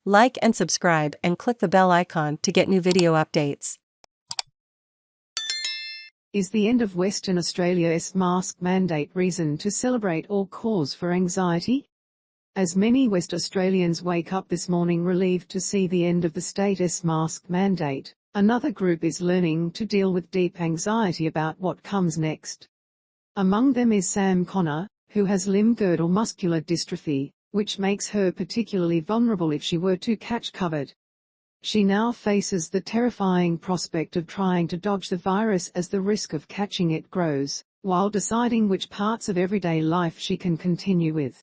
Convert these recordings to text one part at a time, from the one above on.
Like and subscribe and click the bell icon to get new video updates. Is the end of Western Australia's mask mandate reason to celebrate or cause for anxiety? As many West Australians wake up this morning relieved to see the end of the state's mask mandate, another group is learning to deal with deep anxiety about what comes next. Among them is Sam Connor, who has limb girdle muscular dystrophy, which makes her particularly vulnerable if she were to catch COVID. She now faces the terrifying prospect of trying to dodge the virus as the risk of catching it grows, while deciding which parts of everyday life she can continue with.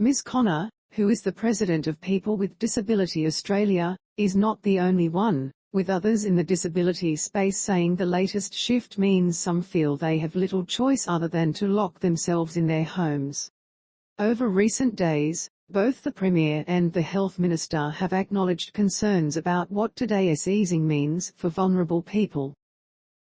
Ms. Connor, who is the president of People with Disability Australia, is not the only one, with others in the disability space saying the latest shift means some feel they have little choice other than to lock themselves in their homes. Over recent days, both the Premier and the Health Minister have acknowledged concerns about what today's easing means for vulnerable people.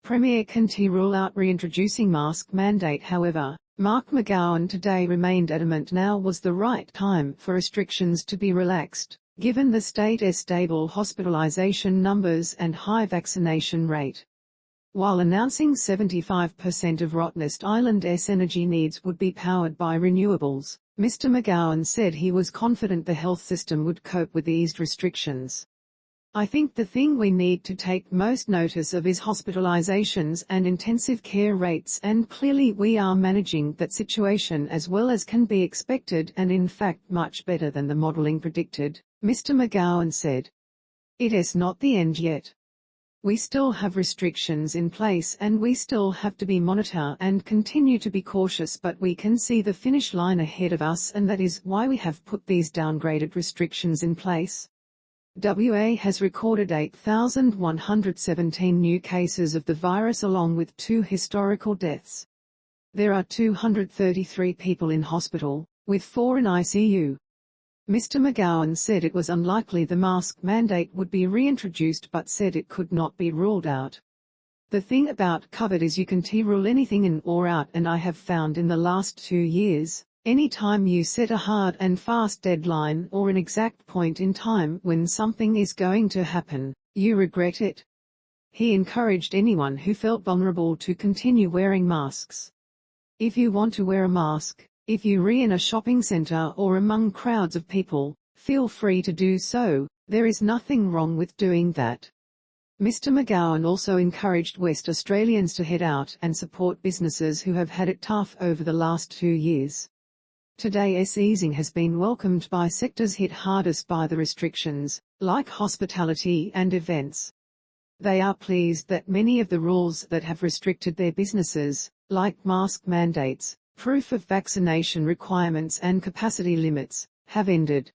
Premier can rule out reintroducing mask mandate. However, Mr McGowan today remained adamant now was the right time for restrictions to be relaxed, given the state's stable hospitalisation numbers and high vaccination rate. While announcing 75% of Rottnest Island's energy needs would be powered by renewables, Mr McGowan said he was confident the health system would cope with eased restrictions. I think the thing we need to take most notice of is hospitalisations and intensive care rates, and clearly we are managing that situation as well as can be expected and in fact much better than the modelling predicted, Mr McGowan said. It is not the end yet. We still have restrictions in place and we still have to be monitor and continue to be cautious, but we can see the finish line ahead of us, and that is why we have put these downgraded restrictions in place. WA has recorded 8,117 new cases of the virus along with 2 historical deaths. There are 233 people in hospital, with 4 in ICU. Mr McGowan said it was unlikely the mask mandate would be reintroduced, but said it could not be ruled out. The thing about COVID is you can rule anything in or out, and I have found in the last 2 years, any time you set a hard and fast deadline or an exact point in time when something is going to happen, you regret it. He encouraged anyone who felt vulnerable to continue wearing masks. If you want to wear a mask, if you're in a shopping centre or among crowds of people, feel free to do so. There is nothing wrong with doing that. Mr McGowan also encouraged West Australians to head out and support businesses who have had it tough over the last 2 years. Today's easing has been welcomed by sectors hit hardest by the restrictions, like hospitality and events. They are pleased that many of the rules that have restricted their businesses, like mask mandates, proof of vaccination requirements and capacity limits, have ended.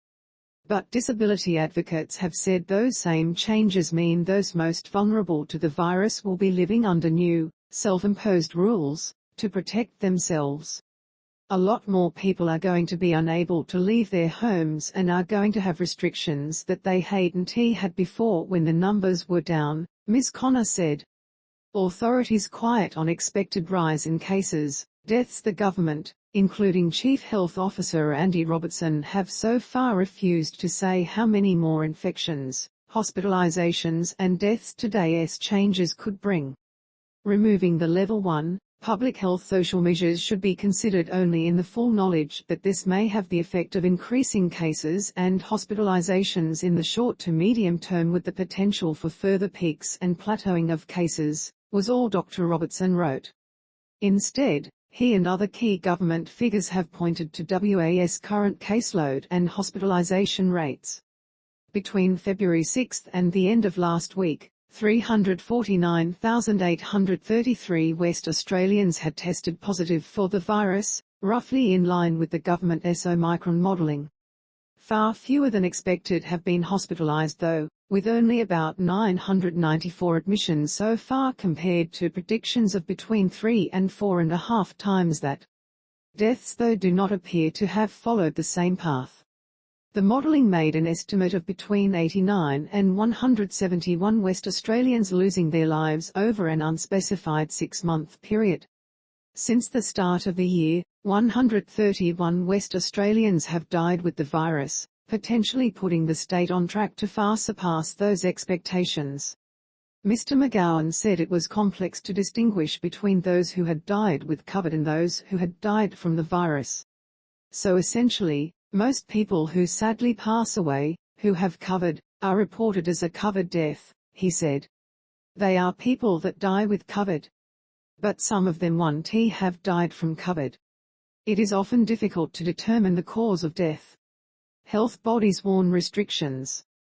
But disability advocates have said those same changes mean those most vulnerable to the virus will be living under new, self-imposed rules to protect themselves. A lot more people are going to be unable to leave their homes and are going to have restrictions that they hadn't had before when the numbers were down, Ms. Connor said. Authorities quiet on expected rise in cases, deaths. The government, including Chief Health Officer Dr Robertson, have so far refused to say how many more infections, hospitalisations and deaths today's changes could bring. Removing the Level 1 public health social measures should be considered only in the full knowledge that this may have the effect of increasing cases and hospitalisations in the short to medium term, with the potential for further peaks and plateauing of cases, was all Dr Robertson wrote. Instead, he and other key government figures have pointed to WA's current caseload and hospitalisation rates. Between February 6 and the end of last week, 349,833 West Australians had tested positive for the virus, roughly in line with the government's Omicron modelling. Far fewer than expected have been hospitalised though, with only about 994 admissions so far compared to predictions of between 3 and 4.5 times that. Deaths though do not appear to have followed the same path. The modelling made an estimate of between 89 and 171 West Australians losing their lives over an unspecified 6-month period. Since the start of the year, 131 West Australians have died with the virus, potentially putting the state on track to far surpass those expectations. Mr McGowan said it was complex to distinguish between those who had died with COVID and those who had died from the virus. So essentially, most people who sadly pass away, who have COVID, are reported as a COVID death, he said. They are people that die with COVID. But some of them have died from COVID. It is often difficult to determine the cause of death. Health bodies warn restrictions.